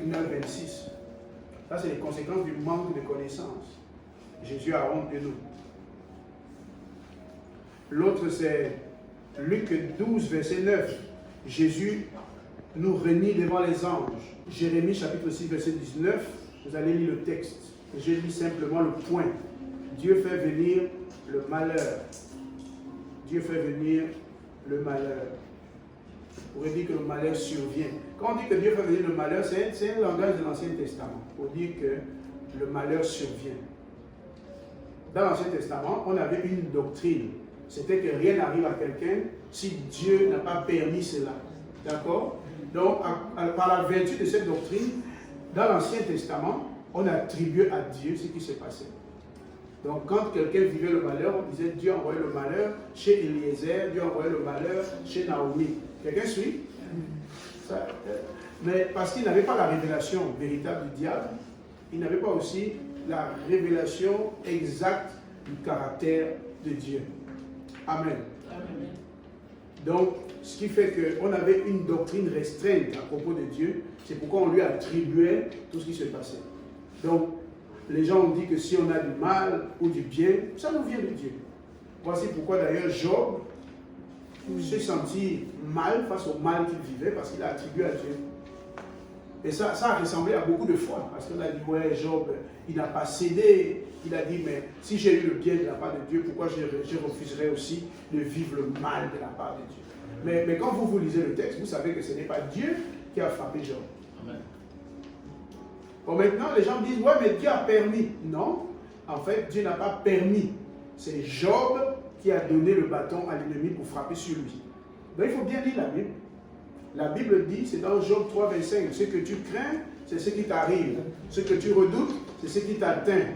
9, 26. Ça, c'est les conséquences du manque de connaissance. Jésus a honte de nous. L'autre, c'est Luc 12, verset 9. Jésus nous renie devant les anges. Jérémie chapitre 6, verset 19. Vous allez lire le texte. Je lis simplement le point. Dieu fait venir le malheur. Dieu fait venir le malheur. On pourrait dire que le malheur survient. Quand on dit que Dieu fait venir le malheur, c'est un langage de l'Ancien Testament. Pour dire que le malheur survient. Dans l'Ancien Testament, on avait une doctrine. C'était que rien n'arrive à quelqu'un si Dieu n'a pas permis cela. D'accord? Donc, par la vertu de cette doctrine, dans l'Ancien Testament, on attribuait à Dieu ce qui s'est passé. Donc, quand quelqu'un vivait le malheur, on disait Dieu envoyait le malheur chez Eliezer, Dieu envoyait le malheur chez Naomi. Quelqu'un suit? Mais parce qu'il n'avait pas la révélation véritable du diable, il n'avait pas aussi la révélation exacte du caractère de Dieu. Amen. Amen. Donc, ce qui fait qu'on avait une doctrine restreinte à propos de Dieu, c'est pourquoi on lui attribuait tout ce qui se passait. Donc, les gens ont dit que si on a du mal ou du bien, ça nous vient de Dieu. Voici pourquoi d'ailleurs Job s'est senti mal face au mal qu'il vivait parce qu'il a attribué à Dieu. Et ça a ressemblé à beaucoup de foi. Parce qu'on a dit, ouais, Job, il n'a pas cédé. Il a dit, mais si j'ai eu le bien de la part de Dieu, pourquoi je refuserais aussi de vivre le mal de la part de Dieu? Mais quand vous lisez le texte, vous savez que ce n'est pas Dieu qui a frappé Job. Amen. Bon, maintenant, les gens disent, ouais, mais Dieu a permis. Non, en fait, Dieu n'a pas permis. C'est Job qui a donné le bâton à l'ennemi pour frapper sur lui. Donc, il faut bien lire la Bible. La Bible dit, c'est dans Job 3, 25, ce que tu crains, c'est ce qui t'arrive. Ce que tu redoutes, c'est ce qui t'atteint.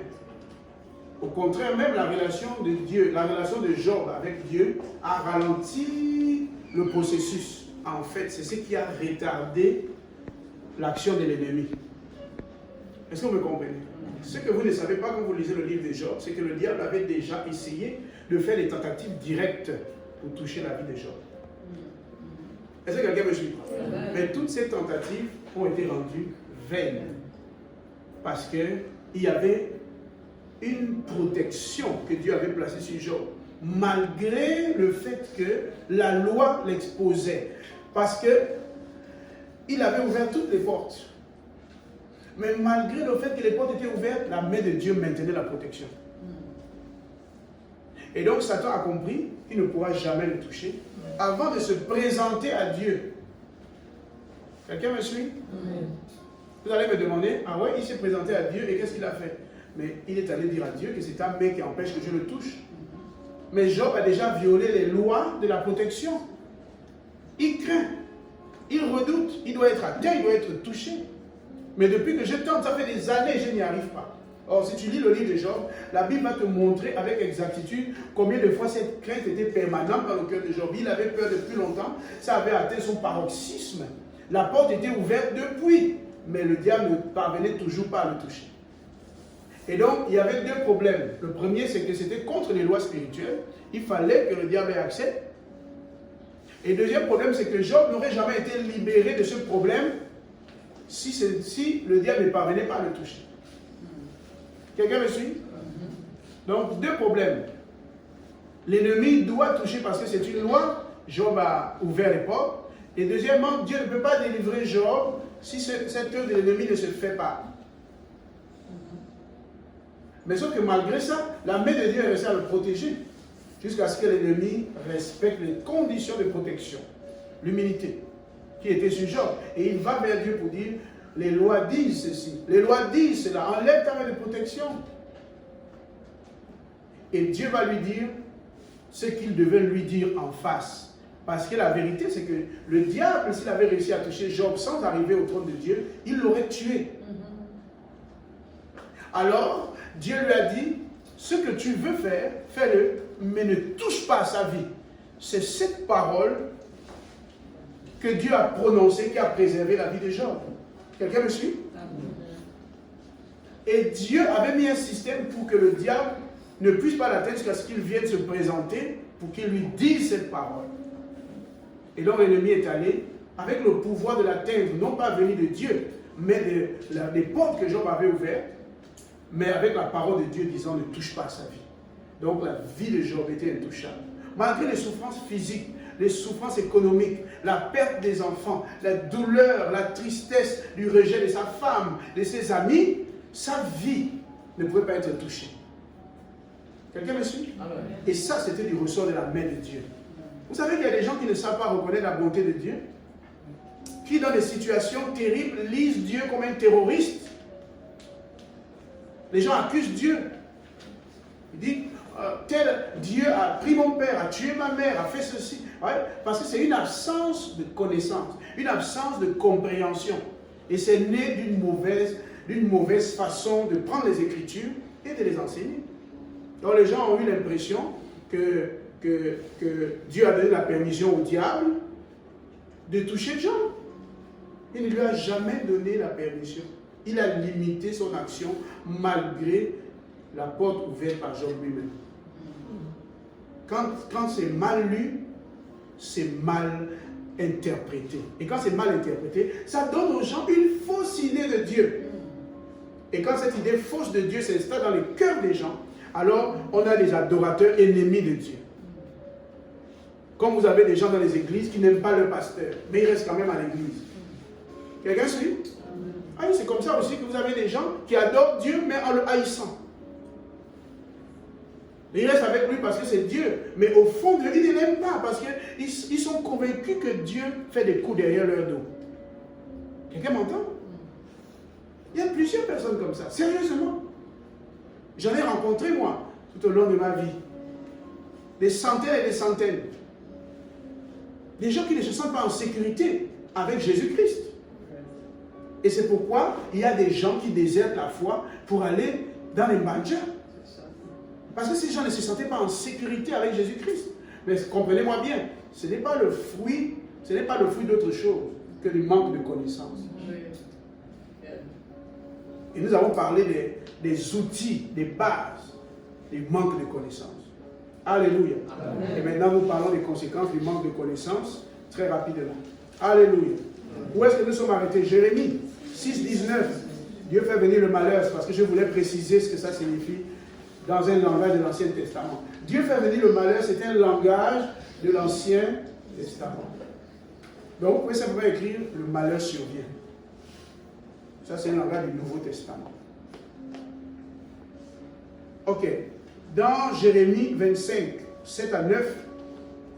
Au contraire, même la relation de Dieu, la relation de Job avec Dieu a ralenti le processus. En fait, c'est ce qui a retardé l'action de l'ennemi. Est-ce que vous me comprenez? Ce que vous ne savez pas quand vous lisez le livre de Job, c'est que le diable avait déjà essayé de faire des tentatives directes pour toucher la vie de Job. Est-ce que quelqu'un me suit? Mais toutes ces tentatives ont été rendues vaines. Parce qu'il y avait une protection que Dieu avait placée sur Job, malgré le fait que la loi l'exposait. Parce qu'il avait ouvert toutes les portes. Mais malgré le fait que les portes étaient ouvertes, la main de Dieu maintenait la protection. Et donc Satan a compris qu'il ne pourra jamais le toucher avant de se présenter à Dieu. Quelqu'un me suit? Vous allez me demander, ah ouais, il s'est présenté à Dieu et qu'est-ce qu'il a fait? Mais il est allé dire à Dieu que c'est ta main qui empêche que je le touche. Mais Job a déjà violé les lois de la protection. Il craint, il redoute, il doit être atteint, il doit être touché. Mais depuis que je tente, ça fait des années, je n'y arrive pas. Or, si tu lis le livre de Job, la Bible va te montrer avec exactitude combien de fois cette crainte était permanente dans le cœur de Job. Il avait peur depuis longtemps, ça avait atteint son paroxysme. La porte était ouverte depuis, mais le diable ne parvenait toujours pas à le toucher. Et donc, il y avait deux problèmes. Le premier, c'est que c'était contre les lois spirituelles. Il fallait que le diable ait accès. Et le deuxième problème, c'est que Job n'aurait jamais été libéré de ce problème si le diable ne parvenait pas à le toucher. Quelqu'un me suit? Donc, deux problèmes. L'ennemi doit toucher parce que c'est une loi. Job a ouvert les portes. Et deuxièmement, Dieu ne peut pas délivrer Job si cette œuvre de l'ennemi ne se fait pas. Mais sauf que malgré ça, la main de Dieu est restée à le protéger jusqu'à ce que l'ennemi respecte les conditions de protection. L'humilité qui était sur Job. Et il va vers Dieu pour dire, les lois disent ceci, les lois disent cela, enlève ta main de protection. Et Dieu va lui dire ce qu'il devait lui dire en face. Parce que la vérité, c'est que le diable, s'il avait réussi à toucher Job sans arriver au trône de Dieu, il l'aurait tué. Alors, Dieu lui a dit, ce que tu veux faire, fais-le, mais ne touche pas à sa vie. C'est cette parole que Dieu a prononcée qui a préservé la vie de Job. Quelqu'un me suit? Et Dieu avait mis un système pour que le diable ne puisse pas l'atteindre jusqu'à ce qu'il vienne se présenter pour qu'il lui dise cette parole. Et donc l'ennemi est allé avec le pouvoir de l'atteindre, non pas venu de Dieu, mais des portes que Job avait ouvertes, mais avec la parole de Dieu disant ne touche pas à sa vie. Donc la vie de Job était intouchable. Malgré les souffrances physiques, les souffrances économiques, la perte des enfants, la douleur, la tristesse du rejet de sa femme, de ses amis, sa vie ne pouvait pas être touchée. Quelqu'un me suit? Et ça, c'était du ressort de la main de Dieu. Vous savez qu'il y a des gens qui ne savent pas reconnaître la bonté de Dieu, qui dans des situations terribles lisent Dieu comme un terroriste. Les gens accusent Dieu. Ils disent, tel Dieu a pris mon père, a tué ma mère, a fait ceci. Ouais, parce que c'est une absence de connaissance, une absence de compréhension. Et c'est né d'une mauvaise façon de prendre les Écritures et de les enseigner. Donc les gens ont eu l'impression que Dieu a donné la permission au diable de toucher Job. Il ne lui a jamais donné la permission. Il a limité son action malgré la porte ouverte par Job lui-même. Quand c'est mal lu, c'est mal interprété. Et quand c'est mal interprété, ça donne aux gens une fausse idée de Dieu. Et quand cette idée fausse de Dieu s'installe dans les cœurs des gens, alors on a des adorateurs ennemis de Dieu. Comme vous avez des gens dans les églises qui n'aiment pas le pasteur, mais ils restent quand même à l'église. Quelqu'un suit? Ah oui, c'est comme ça aussi que vous avez des gens qui adorent Dieu, mais en le haïssant. Ils restent avec lui parce que c'est Dieu. Mais au fond de lui, ils ne l'aiment pas parce qu'ils sont convaincus que Dieu fait des coups derrière leur dos. Quelqu'un m'entend? Il y a plusieurs personnes comme ça, sérieusement. J'en ai rencontré, moi, tout au long de ma vie. Des centaines et des centaines. Des gens qui ne se sentent pas en sécurité avec Jésus-Christ. Et c'est pourquoi il y a des gens qui désertent la foi pour aller dans les manjas. Parce que ces gens ne se sentaient pas en sécurité avec Jésus-Christ. Mais comprenez-moi bien, ce n'est pas le fruit d'autre chose que du manque de connaissance. Et nous avons parlé des outils, des bases, du manque de connaissance. Alléluia. Amen. Et maintenant nous parlons des conséquences du manque de connaissance très rapidement. Alléluia. Où est-ce que nous sommes arrêtés? Jérémie 6, 19. Dieu fait venir le malheur, parce que je voulais préciser ce que ça signifie dans un langage de l'Ancien Testament. Dieu fait venir le malheur, c'est un langage de l'Ancien Testament. Donc vous pouvez simplement écrire le malheur survient. Ça c'est un langage du Nouveau Testament. Ok. Dans Jérémie 25, 7 à 9,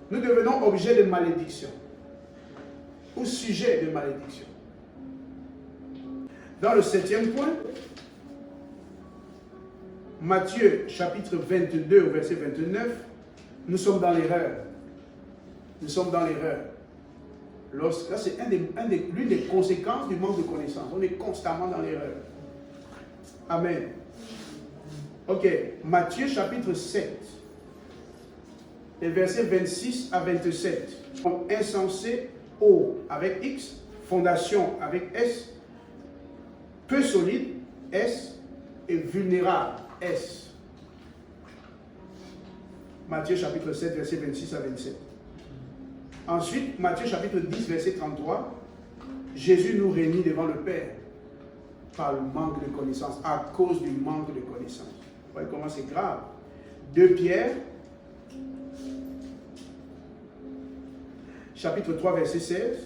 nous devenons objet de malédiction. Ou sujet de malédiction. Dans le 7e point, Matthieu chapitre 22, verset 29, nous sommes dans l'erreur. Nous sommes dans l'erreur. Là, c'est l'une des conséquences du manque de connaissance. On est constamment dans l'erreur. Amen. Ok, Matthieu chapitre 7, les versets 26 à 27. Insensé, O avec X, fondation avec S, peu solide, S, et vulnérable, S. Matthieu chapitre 7, verset 26 à 27. Ensuite, Matthieu chapitre 10, verset 33, Jésus nous réunit devant le Père par le manque de connaissance, à cause du manque de connaissance. Vous voyez comment c'est grave. 2 Pierre, chapitre 3, verset 16,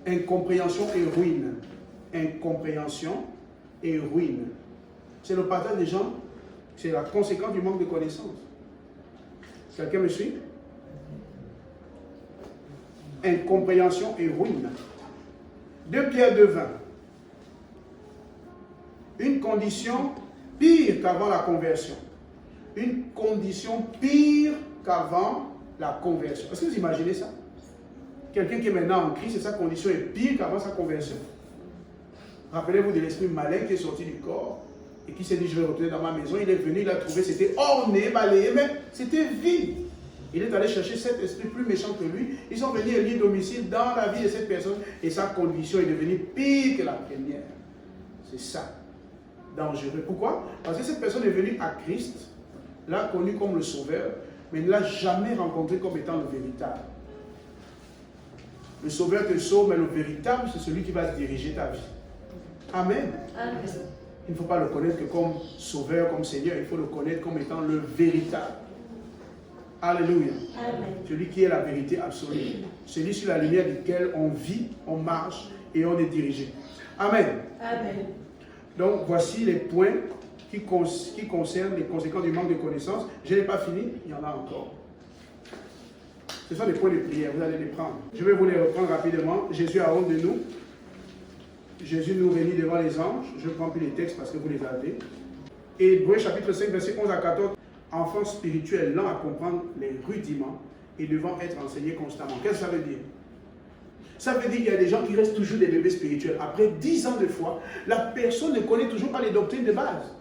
incompréhension et ruine. Incompréhension et ruine. C'est le partage des gens, c'est la conséquence du manque de connaissance. Quelqu'un me suit? Incompréhension et ruine. 2 Pierre 2:20. Une condition pire qu'avant la conversion. Une condition pire qu'avant la conversion. Est-ce que vous imaginez ça? Quelqu'un qui est maintenant en Christ et sa condition est pire qu'avant sa conversion. Rappelez-vous de l'esprit malin qui est sorti du corps et qui s'est dit, je vais retourner dans ma maison. Il est venu, il a trouvé, c'était orné, balayé, mais c'était vide. Il est allé chercher cet esprit plus méchant que lui. Ils sont venus élire domicile dans la vie de cette personne et sa condition est devenue pire que la première. C'est ça. Dangereux. Pourquoi? Parce que cette personne est venue à Christ, l'a connu comme le sauveur, mais ne l'a jamais rencontré comme étant le véritable. Le sauveur te sauve, mais le véritable, c'est celui qui va diriger ta vie. Amen. Amen. Il ne faut pas le connaître que comme sauveur, comme Seigneur, il faut le connaître comme étant le véritable. Alléluia. Amen. Celui qui est la vérité absolue. Celui sur la lumière duquel on vit, on marche et on est dirigé. Amen. Amen. Donc voici les points qui concernent les conséquences du manque de connaissance. Je n'ai pas fini, il y en a encore. Ce sont des points de prière, vous allez les prendre. Je vais vous les reprendre rapidement. Jésus a honte de nous. Jésus nous réunit devant les anges. Je prends plus les textes parce que vous les avez. Et Hébreux chapitre 5, verset 11 à 14. Enfants spirituels lents à comprendre les rudiments et devant être enseignés constamment. Qu'est-ce que ça veut dire? Ça veut dire qu'il y a des gens qui restent toujours des bébés spirituels. Après 10 ans de foi, la personne ne connaît toujours pas les doctrines de base.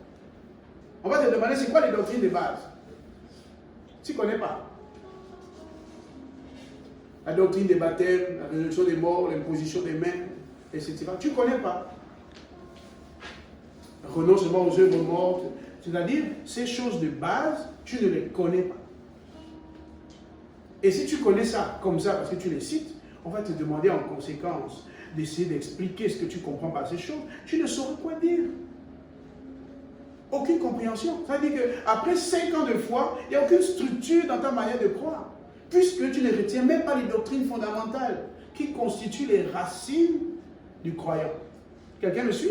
On va te demander c'est quoi les doctrines de base? Tu ne connais pas. La doctrine des baptêmes, la résurrection des morts, l'imposition des mains, etc. Tu ne connais pas. Renoncement aux œuvres mortes. C'est-à-dire, ces choses de base, tu ne les connais pas. Et si tu connais ça comme ça, parce que tu les cites, on va te demander en conséquence d'essayer d'expliquer ce que tu comprends par ces choses. Tu ne sauras quoi dire. Aucune compréhension. Ça veut dire qu'après 5 ans de foi, il n'y a aucune structure dans ta manière de croire. Puisque tu ne retiens même pas les doctrines fondamentales qui constituent les racines du croyant. Quelqu'un me suit?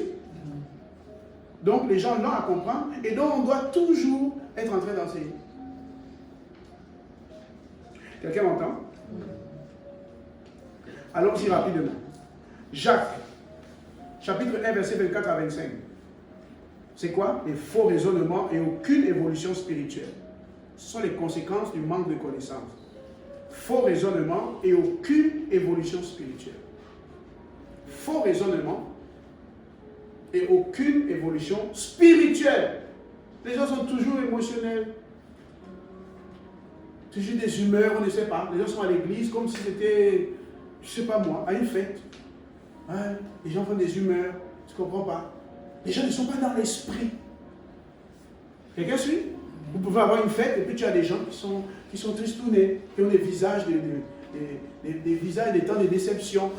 Donc les gens l'ont à comprendre et donc on doit toujours être en train d'enseigner. Quelqu'un m'entend? Allons-y rapidement. Jacques, chapitre 1, verset 24 à 25. C'est quoi? Les faux raisonnements et aucune évolution spirituelle. Ce sont les conséquences du manque de connaissance. Faux raisonnements et aucune évolution spirituelle. Faux raisonnements et aucune évolution spirituelle. Les gens sont toujours émotionnels. Toujours des humeurs, on ne sait pas. Les gens sont à l'église comme si c'était, je ne sais pas moi, à une fête. Hein? Les gens font des humeurs, tu ne comprends pas. Les gens ne sont pas dans l'esprit. Quelqu'un suit? Vous pouvez avoir une fête et puis tu as des gens qui sont tristounés, qui ont des visages, des visages, des temps de déception.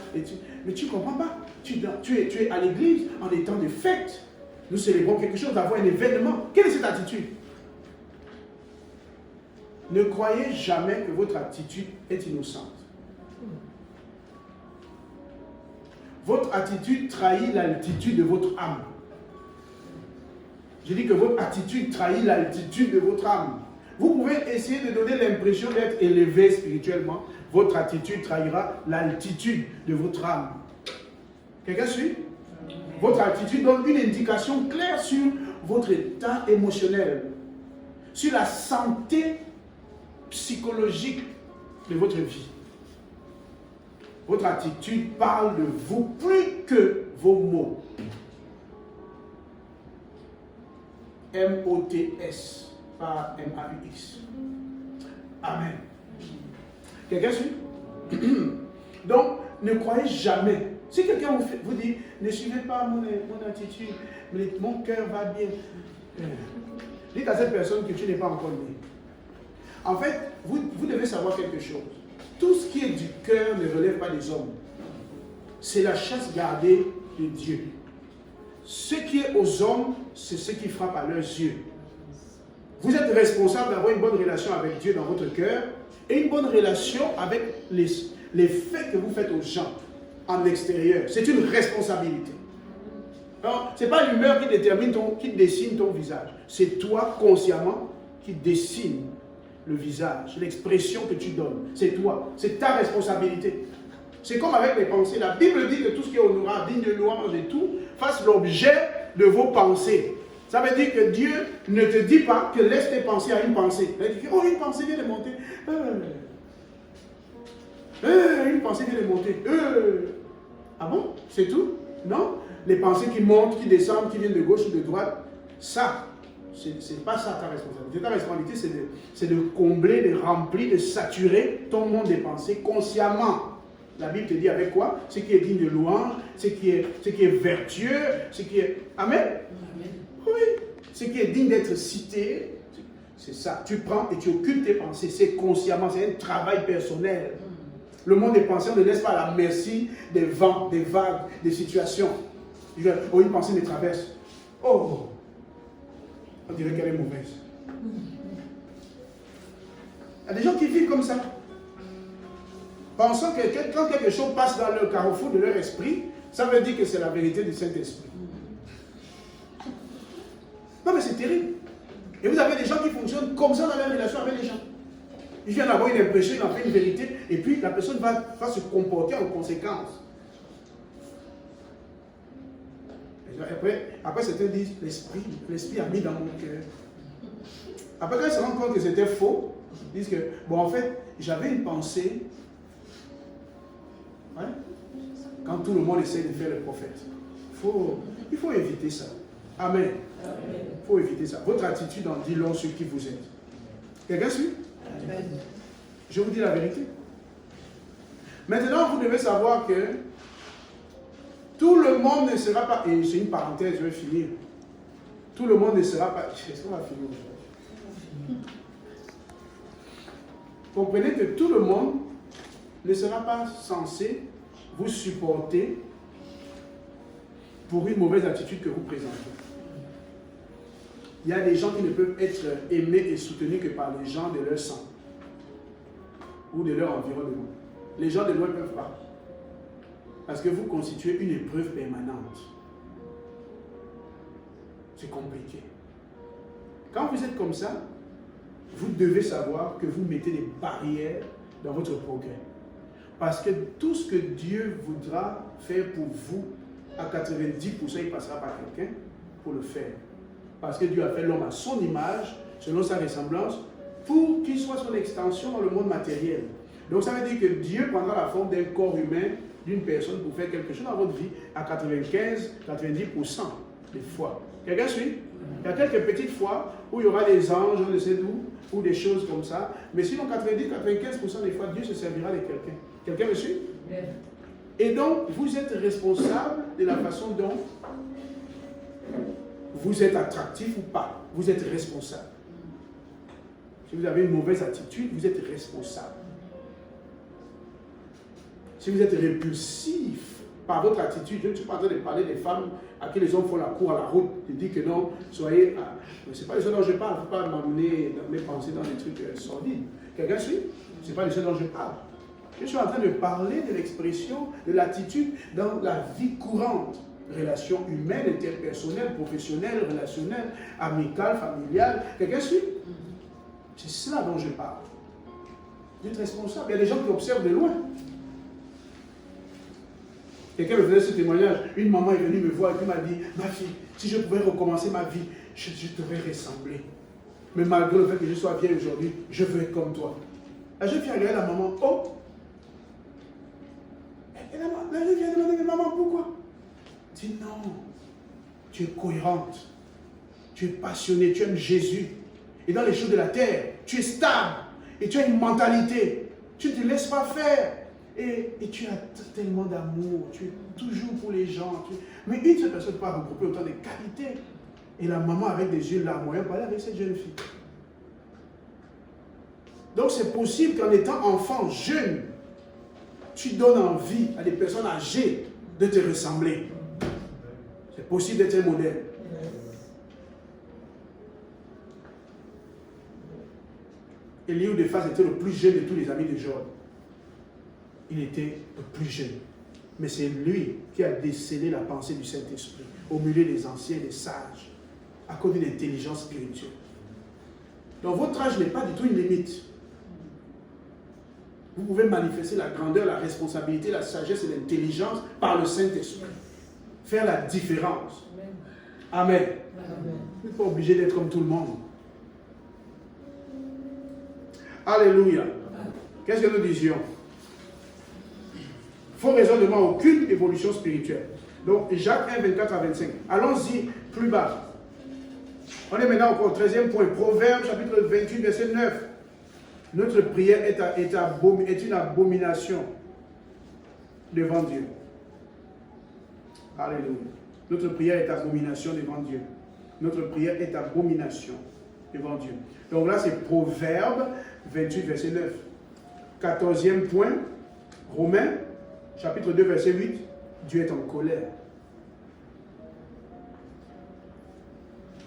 Mais tu ne comprends pas. Tu es à l'église en des temps de fête. Nous célébrons quelque chose, d'avoir un événement. Quelle est cette attitude? Ne croyez jamais que votre attitude est innocente. Votre attitude trahit l'altitude de votre âme. Je dis que votre attitude trahit l'altitude de votre âme. Vous pouvez essayer de donner l'impression d'être élevé spirituellement. Votre attitude trahira l'altitude de votre âme. Quelqu'un suit? Votre attitude donne une indication claire sur votre état émotionnel, sur la santé psychologique de votre vie. Votre attitude parle de vous plus que vos mots. M-O-T-S, pas M-A-U-X. Amen. Quelqu'un suit? Donc, ne croyez jamais. Si quelqu'un vous dit, ne suivez pas mon attitude, mais mon cœur va bien. Dites à cette personne que tu n'es pas encore né. En fait, vous devez savoir quelque chose. Tout ce qui est du cœur ne relève pas des hommes. C'est la chasse gardée de Dieu. Ce qui est aux hommes, c'est ce qui frappe à leurs yeux. Vous êtes responsable d'avoir une bonne relation avec Dieu dans votre cœur et une bonne relation avec les faits que vous faites aux gens en extérieur. C'est une responsabilité. Ce n'est pas l'humeur qui dessine ton visage. C'est toi, consciemment, qui dessine le visage, l'expression que tu donnes. C'est toi. C'est ta responsabilité. C'est comme avec les pensées. La Bible dit que tout ce qui est honorable, digne de louange et tout, fasse l'objet de vos pensées. Ça veut dire que Dieu ne te dit pas que laisse tes pensées à une pensée. Il dit, oh, une pensée vient de monter. Une pensée vient de monter. Ah bon? C'est tout? Non? Les pensées qui montent, qui descendent, qui viennent de gauche ou de droite, ça, c'est pas ça ta responsabilité. Ta responsabilité, c'est de combler, de remplir, de saturer ton monde des pensées consciemment. La Bible te dit avec quoi? Ce qui est digne de louange, ce qui est vertueux, ce qui est... Amen? Amen. Oui. Ce qui est digne d'être cité, c'est ça. Tu prends et tu occupes tes pensées. C'est consciemment, c'est un travail personnel. Le monde des pensées, on ne laisse pas à la merci des vents, des vagues, des situations. Oh, une pensée me traverse. Oh, on dirait qu'elle est mauvaise. Il y a des gens qui vivent comme ça. Pensant que quand quelque chose passe dans le carrefour de leur esprit, ça veut dire que c'est la vérité du Saint-Esprit. Non, mais c'est terrible. Et vous avez des gens qui fonctionnent comme ça dans leur relation avec les gens. Ils viennent avoir une impression, ils en font une vérité, et puis la personne va se comporter en conséquence. Après certains disent, l'esprit a mis dans mon cœur. Après, quand ils se rendent compte que c'était faux, ils disent que, bon, en fait, j'avais une pensée. Ouais, quand tout le monde essaie de faire le prophète. Il faut éviter ça. Amen. Il faut éviter ça. Votre attitude en dit long sur qui vous êtes. Quelqu'un suit? Amen. Je vous dis la vérité. Maintenant, vous devez savoir que tout le monde ne sera pas, et c'est une parenthèse, je vais finir. Tout le monde ne sera pas. Est-ce qu'on va finir aujourd'hui? Comprenez que tout le monde ne sera pas censé vous supporter pour une mauvaise attitude que vous présentez. Il y a des gens qui ne peuvent être aimés et soutenus que par les gens de leur sang ou de leur environnement. Les gens de loin ne peuvent pas. Parce que vous constituez une épreuve permanente. C'est compliqué. Quand vous êtes comme ça, vous devez savoir que vous mettez des barrières dans votre progrès. Parce que tout ce que Dieu voudra faire pour vous, à 90%, il passera par quelqu'un pour le faire. Parce que Dieu a fait l'homme à son image, selon sa ressemblance, pour qu'il soit son extension dans le monde matériel. Donc ça veut dire que Dieu prendra la forme d'un corps humain, d'une personne pour faire quelque chose dans votre vie à 95-90% des fois. Quelqu'un suit? Il y a quelques petites fois où il y aura des anges, on ne sait d'où, ou des choses comme ça. Mais sinon, 90-95% des fois, Dieu se servira de quelqu'un. Quelqu'un me suit? Et donc, vous êtes responsable de la façon dont vous êtes attractif ou pas. Vous êtes responsable. Si vous avez une mauvaise attitude, vous êtes responsable. Si vous êtes répulsif par votre attitude, je ne suis pas en train de parler des femmes à qui les hommes font la cour à la route. Je dis que non, soyez... Ce n'est pas de ça dont je parle. Il ne faut pas m'amener dans mes pensées dans des trucs sordides. Quelqu'un suit? Ce n'est pas de ça dont je parle. Je suis en train de parler de l'expression, de l'attitude dans la vie courante. Relations humaines, interpersonnelles, professionnelles, relationnelles, amicales, familiales. Quelqu'un suit? C'est cela dont je parle. Vous êtes responsable. Il y a des gens qui observent de loin. Quelqu'un me faisait ce témoignage. Une maman est venue me voir et puis m'a dit, ma fille, si je pouvais recommencer ma vie, je t'aurais ressemblé. Mais malgré le fait que je sois vieille aujourd'hui, je veux être comme toi. La jeune fille a regardé la maman. Oh! Et la jeune fille a demandé, mais maman, pourquoi? Elle dit non. Tu es cohérente. Tu es passionnée. Tu aimes Jésus. Et dans les choses de la terre, tu es stable. Et tu as une mentalité. Tu ne te laisses pas faire. Et tu as tellement d'amour, tu es toujours pour les gens. Mais une seule personne ne peut pas regrouper autant de qualités. Et la maman avec des yeux larmoyants parlait avec cette jeune fille. Donc c'est possible qu'en étant enfant, jeune, tu donnes envie à des personnes âgées de te ressembler. C'est possible d'être un modèle. Elihu de Phaz était le plus jeune de tous les amis de Job. Il était le plus jeune. Mais c'est lui qui a décelé la pensée du Saint-Esprit au milieu des anciens, des sages, à cause d'une intelligence spirituelle. Donc votre âge n'est pas du tout une limite. Vous pouvez manifester la grandeur, la responsabilité, la sagesse et l'intelligence par le Saint-Esprit. Faire la différence. Amen. Vous n'êtes pas obligé d'être comme tout le monde. Alléluia. Qu'est-ce que nous disions? Faux raisonnement, aucune évolution spirituelle. Donc, Jacques 1, 24 à 25. Allons-y plus bas. On est maintenant encore au 13e point. Proverbe, chapitre 28, verset 9. Notre prière est une abomination devant Dieu. Alléluia. Notre prière est abomination devant Dieu. Notre prière est abomination devant Dieu. Donc là, c'est Proverbe 28, verset 9. 14e point. Romains, chapitre 2, verset 8, Dieu est en colère.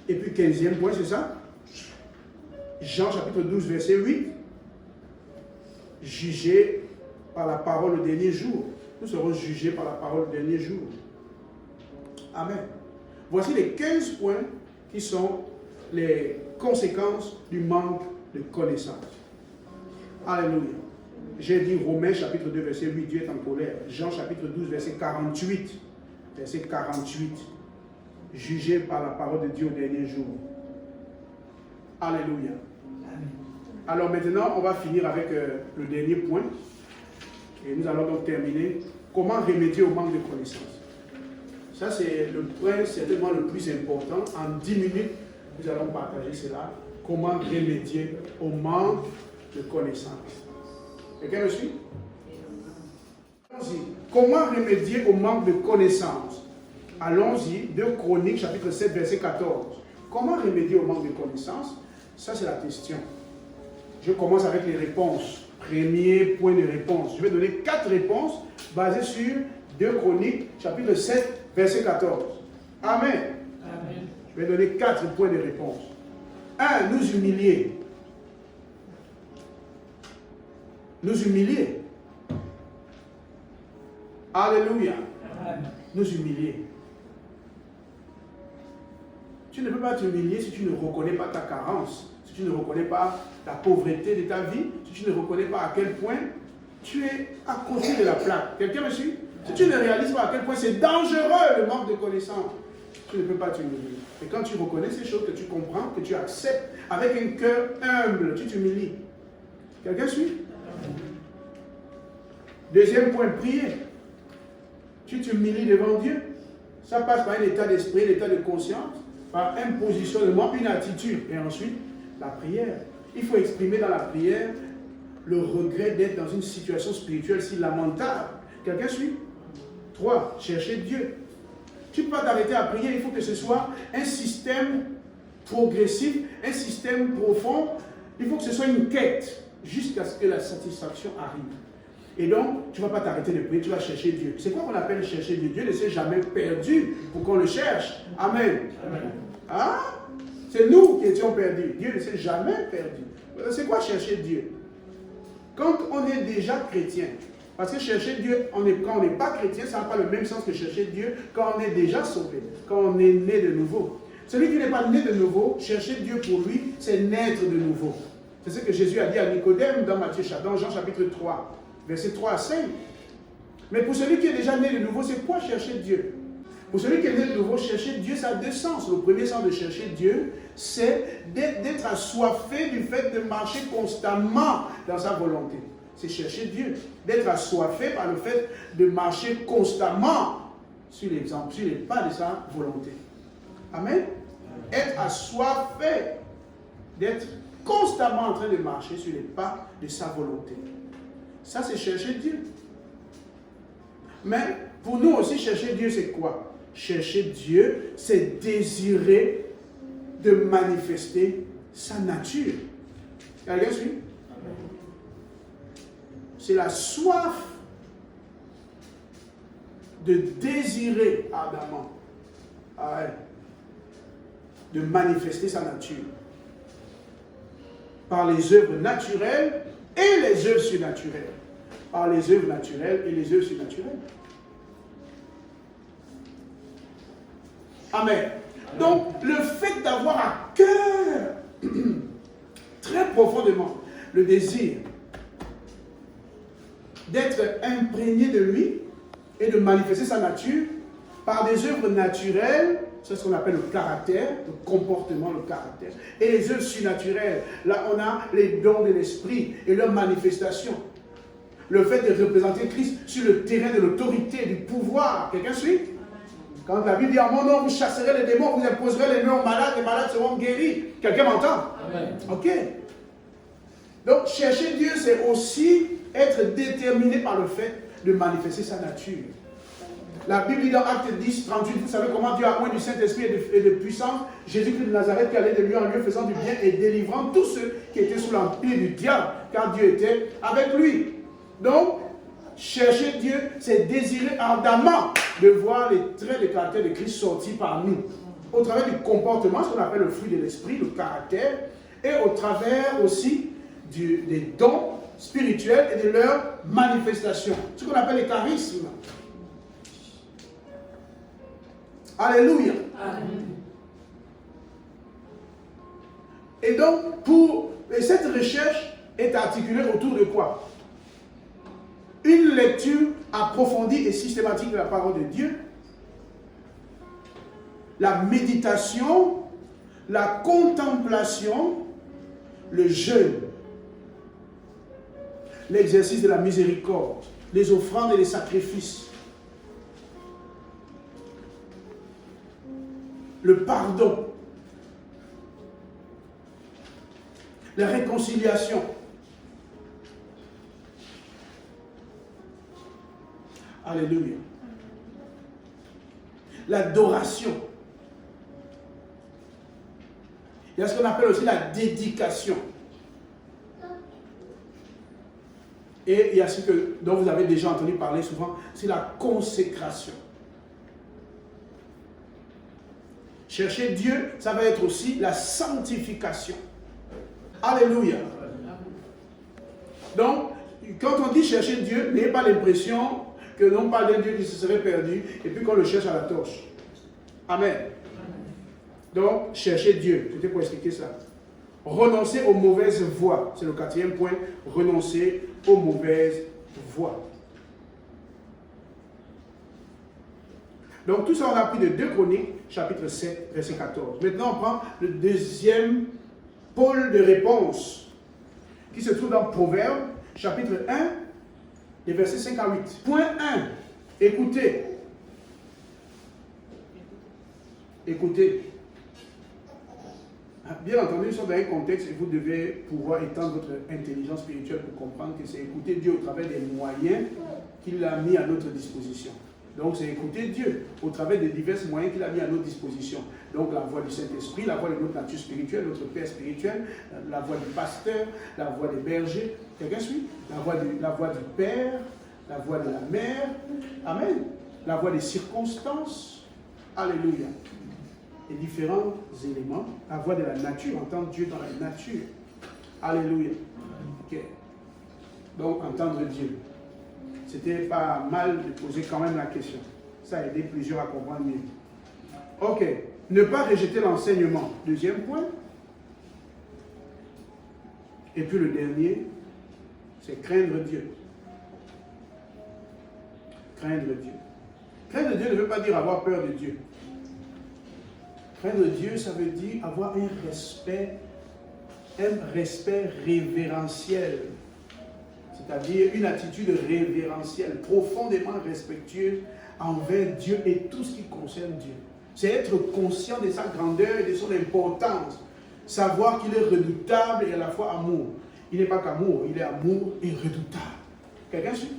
Et puis 15e point, c'est ça? Jean, chapitre 12, verset 8, jugé par la parole au dernier jour. Nous serons jugés par la parole au dernier jour. Amen. Voici les 15 points qui sont les conséquences du manque de connaissance. Alléluia. J'ai dit Romains chapitre 2 verset 8, Dieu est en colère. Jean chapitre 12 verset 48. Verset 48. Jugé par la parole de Dieu au dernier jour. Alléluia. Alors maintenant, on va finir avec le dernier point. Et nous allons donc terminer. Comment remédier au manque de connaissance? Ça, c'est le point certainement le plus important. En 10 minutes, nous allons partager cela. Comment remédier au manque de connaissance. Quelqu'un me suit? Allons-y. Comment remédier au manque de connaissance? Allons-y. 2 Chroniques, chapitre 7, verset 14. Comment remédier au manque de connaissance? Ça, c'est la question. Je commence avec les réponses. Premier point de réponse. Je vais donner 4 réponses basées sur 2 Chroniques, chapitre 7, verset 14. Amen. Amen. Je vais donner 4 points de réponse. 1. Nous humilier. Nous humilier. Alléluia. Amen. Nous humilier. Tu ne peux pas t'humilier si tu ne reconnais pas ta carence, si tu ne reconnais pas la pauvreté de ta vie, si tu ne reconnais pas à quel point tu es à côté de la plaque. Quelqu'un me suit? Si tu ne réalises pas à quel point c'est dangereux le manque de connaissance, tu ne peux pas t'humilier. Et quand tu reconnais ces choses, que tu comprends, que tu acceptes avec un cœur humble, tu t'humilies. Quelqu'un suit? Deuxième point, prier. Tu t'humilies devant Dieu. Ça passe par un état d'esprit, un état de conscience, par un positionnement, une attitude. Et ensuite, la prière. Il faut exprimer dans la prière le regret d'être dans une situation spirituelle si lamentable. Quelqu'un suit? 3. Chercher Dieu. Tu ne peux pas t'arrêter à prier, il faut que ce soit un système progressif, un système profond. Il faut que ce soit une quête jusqu'à ce que la satisfaction arrive. Et donc, tu ne vas pas t'arrêter de prier, tu vas chercher Dieu. C'est quoi qu'on appelle chercher Dieu? Dieu ne s'est jamais perdu pour qu'on le cherche. Amen. Amen. Hein? C'est nous qui étions perdus. Dieu ne s'est jamais perdu. C'est quoi chercher Dieu? Quand on est déjà chrétien, parce que chercher Dieu, quand on n'est pas chrétien, ça n'a pas le même sens que chercher Dieu quand on est déjà sauvé, quand on est né de nouveau. Celui qui n'est pas né de nouveau, chercher Dieu pour lui, c'est naître de nouveau. C'est ce que Jésus a dit à Nicodème dans Jean chapitre 3, versets 3 à 5. Mais pour celui qui est déjà né de nouveau, c'est quoi chercher Dieu? Pour celui qui est né de nouveau, chercher Dieu, ça a 2 sens. Le premier sens de chercher Dieu, c'est d'être assoiffé du fait de marcher constamment dans sa volonté. C'est chercher Dieu. D'être assoiffé par le fait de marcher constamment sur les pas de sa volonté. Amen. Être assoiffé, d'être constamment en train de marcher sur les pas de sa volonté. Ça, c'est chercher Dieu. Mais pour nous aussi, chercher Dieu, c'est quoi? Chercher Dieu, c'est désirer de manifester sa nature. Quelqu'un suit? C'est la soif de désirer ardemment de manifester sa nature par les œuvres naturelles et les œuvres surnaturelles. Par les œuvres naturelles et les œuvres surnaturelles. Amen. Donc, le fait d'avoir à cœur, très profondément, le désir d'être imprégné de lui et de manifester sa nature par des œuvres naturelles, c'est ce qu'on appelle le caractère, le comportement, le caractère. Et les œuvres surnaturelles, là on a les dons de l'esprit et leur manifestation. Le fait de représenter Christ sur le terrain de l'autorité, du pouvoir. Quelqu'un suit? Quand la Bible dit « En mon nom, vous chasserez les démons, vous imposerez les mains aux malades, les malades seront guéris. » Quelqu'un m'entend? Amen. Ok. Donc, chercher Dieu, c'est aussi être déterminé par le fait de manifester sa nature. La Bible dit dans Acte 10, 38, vous savez comment Dieu a oint du Saint-Esprit et de puissance Jésus-Christ de Nazareth qui allait de lieu en lieu faisant du bien et délivrant tous ceux qui étaient sous l'empire du diable, car Dieu était avec lui. Donc, chercher Dieu, c'est désirer ardemment de voir les traits de caractère de Christ sortis par nous. Au travers du comportement, ce qu'on appelle le fruit de l'esprit, le caractère, et au travers aussi des dons spirituels et de leur manifestation. Ce qu'on appelle les charismes. Alléluia. Amen. Et donc, cette recherche est articulée autour de quoi? Une lecture approfondie et systématique de la parole de Dieu, la méditation, la contemplation, le jeûne, l'exercice de la miséricorde, les offrandes et les sacrifices, le pardon, la réconciliation. Alléluia. L'adoration. Il y a ce qu'on appelle aussi la dédication. Et il y a ce dont vous avez déjà entendu parler souvent, c'est la consécration. Chercher Dieu, ça va être aussi la sanctification. Alléluia. Donc, quand on dit chercher Dieu, n'ayez pas l'impression que l'on parle d'un Dieu qui se serait perdu et puis qu'on le cherche à la torche. Amen. Donc, chercher Dieu, c'était pour expliquer ça. Renoncer aux mauvaises voies, c'est le 4e point, renoncer aux mauvaises voies. Donc, tout ça, on a appris de 2 Chroniques, chapitre 7, verset 14. Maintenant, on prend le deuxième pôle de réponse qui se trouve dans Proverbes, chapitre 1, les versets 5 à 8. Point 1, écoutez. Écoutez. Bien entendu, nous sommes dans un contexte et vous devez pouvoir étendre votre intelligence spirituelle pour comprendre que c'est écouter Dieu au travers des moyens qu'il a mis à notre disposition. Donc c'est écouter Dieu au travers des divers moyens qu'il a mis à notre disposition. Donc la voix du Saint-Esprit, la voix de notre nature spirituelle, notre Père spirituel, la voix du pasteur, la voix des bergers. Quelqu'un suit? La voix du Père, la voix de la mère. Amen. La voix des circonstances. Alléluia. Et différents éléments. La voix de la nature, entendre Dieu dans la nature. Alléluia. Ok. Donc entendre Dieu. C'était pas mal de poser quand même la question. Ça a aidé plusieurs à comprendre mieux. Ok. Ne pas rejeter l'enseignement. Deuxième point. Et puis le dernier, c'est craindre Dieu. Craindre Dieu. Craindre Dieu ne veut pas dire avoir peur de Dieu. Craindre Dieu, ça veut dire avoir un respect révérentiel. C'est-à-dire une attitude révérentielle, profondément respectueuse envers Dieu et tout ce qui concerne Dieu. C'est être conscient de sa grandeur et de son importance. Savoir qu'il est redoutable et à la fois amour. Il n'est pas qu'amour, il est amour et redoutable. Quelqu'un suit?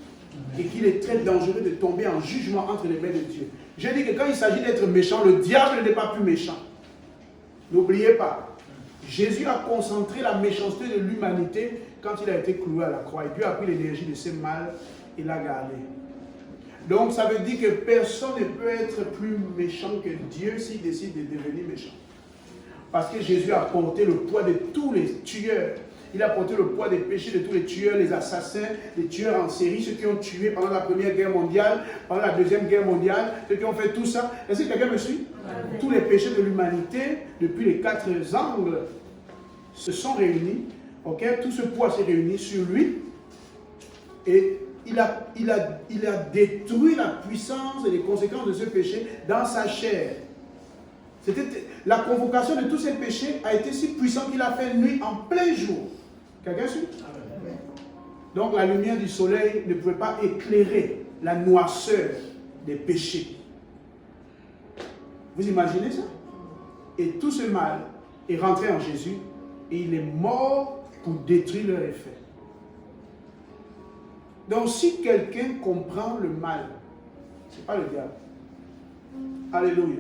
Et qu'il est très dangereux de tomber en jugement entre les mains de Dieu. Je dis que quand il s'agit d'être méchant, le diable n'est pas plus méchant. N'oubliez pas, Jésus a concentré la méchanceté de l'humanité quand il a été cloué à la croix. Et Dieu a pris l'énergie de ce mal et l'a gardé. Donc ça veut dire que personne ne peut être plus méchant que Dieu s'il décide de devenir méchant. Parce que Jésus a porté le poids de tous les tueurs. Il a porté le poids des péchés de tous les tueurs, les assassins, les tueurs en série, ceux qui ont tué pendant la Première Guerre mondiale, pendant la Deuxième Guerre mondiale, ceux qui ont fait tout ça. Est-ce que quelqu'un me suit? Amen. Tous les péchés de l'humanité, depuis les 4 angles, se sont réunis. Okay? Tout ce poids s'est réuni sur lui. Et il a détruit la puissance et les conséquences de ce péché dans sa chair. La convocation de tous ces péchés a été si puissante qu'il a fait nuit en plein jour. Quelqu'un suit? Donc la lumière du soleil ne pouvait pas éclairer la noirceur des péchés. Vous imaginez ça? Et tout ce mal est rentré en Jésus et il est mort pour détruire leur effet. Donc si quelqu'un comprend le mal, ce n'est pas le diable. Alléluia.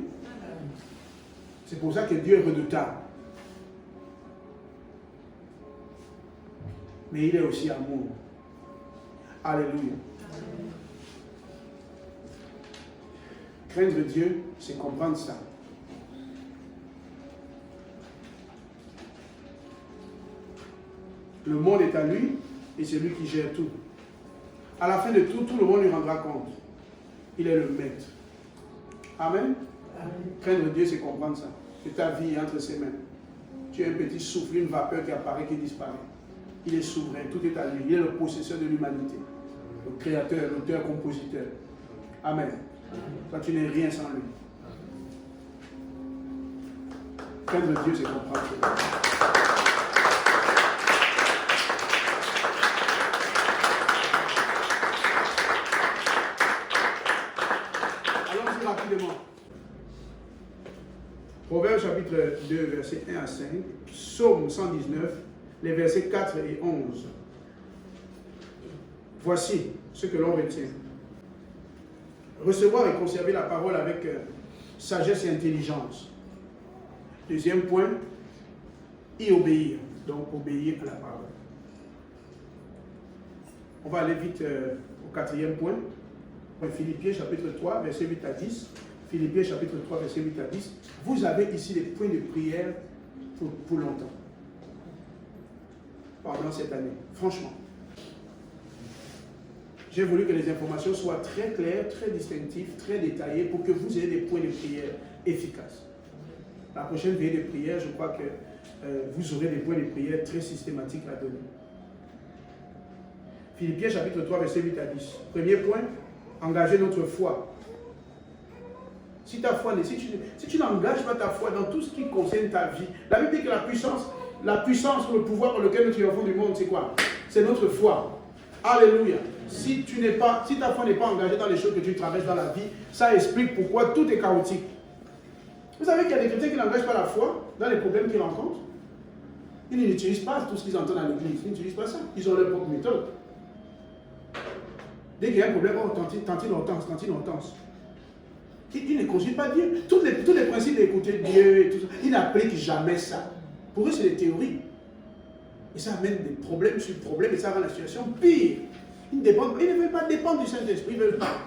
C'est pour ça que Dieu est redoutable. Mais il est aussi amour. Alléluia. Craindre Dieu, c'est comprendre ça. Le monde est à lui et c'est lui qui gère tout. À la fin de tout, tout le monde lui rendra compte. Il est le maître. Amen. Amen. Craindre Dieu, c'est comprendre ça. Que ta vie est entre ses mains. Tu as un petit souffle, une vapeur qui apparaît, qui disparaît. Il est souverain, tout est à lui. Il est le possesseur de l'humanité. Le créateur, l'auteur, compositeur. Amen. Toi, tu n'es rien sans lui. Craindre Dieu, c'est comprendre ça. Allons-y rapidement. Proverbe chapitre 2, versets 1 à 5. Psaume 119, les versets 4 et 11. Voici ce que l'on retient. Recevoir et conserver la parole avec sagesse et intelligence. Deuxième point, y obéir. Donc, obéir à la parole. On va aller vite au quatrième point. Philippiens chapitre 3, verset 8 à 10. Philippiens chapitre 3, verset 8 à 10. Vous avez ici des points de prière pour longtemps. Pendant cette année. Franchement. J'ai voulu que les informations soient très claires, très distinctives, très détaillées pour que vous ayez des points de prière efficaces. La prochaine veillée de prière, je crois que vous aurez des points de prière très systématiques à donner. Philippiens chapitre 3, verset 8 à 10. Premier point, engager notre foi. Si ta foi, si tu n'engages pas ta foi dans tout ce qui concerne ta vie, la Bible dit que la puissance ou le pouvoir par lequel nous triomphons du monde, c'est quoi? C'est notre foi. Alléluia. Si ta foi n'est pas engagée dans les choses que tu traverses dans la vie, ça explique pourquoi tout est chaotique. Vous savez qu'il y a des chrétiens qui n'engagent pas la foi dans les problèmes qu'ils rencontrent. Ils n'utilisent pas tout ce qu'ils entendent à l'église. Ils n'utilisent pas ça. Ils ont leur propre méthode. Dès qu'il y a un problème, oh, tantine hortense. Ils ne consultent pas Dieu. Tous les principes d'écouter Dieu et tout ça, ils n'appliquent jamais ça. Pour eux, c'est des théories. Et ça amène des problèmes sur problèmes et ça rend la situation pire. Ils ne veulent pas dépendre du Saint-Esprit. Ils ne veulent pas.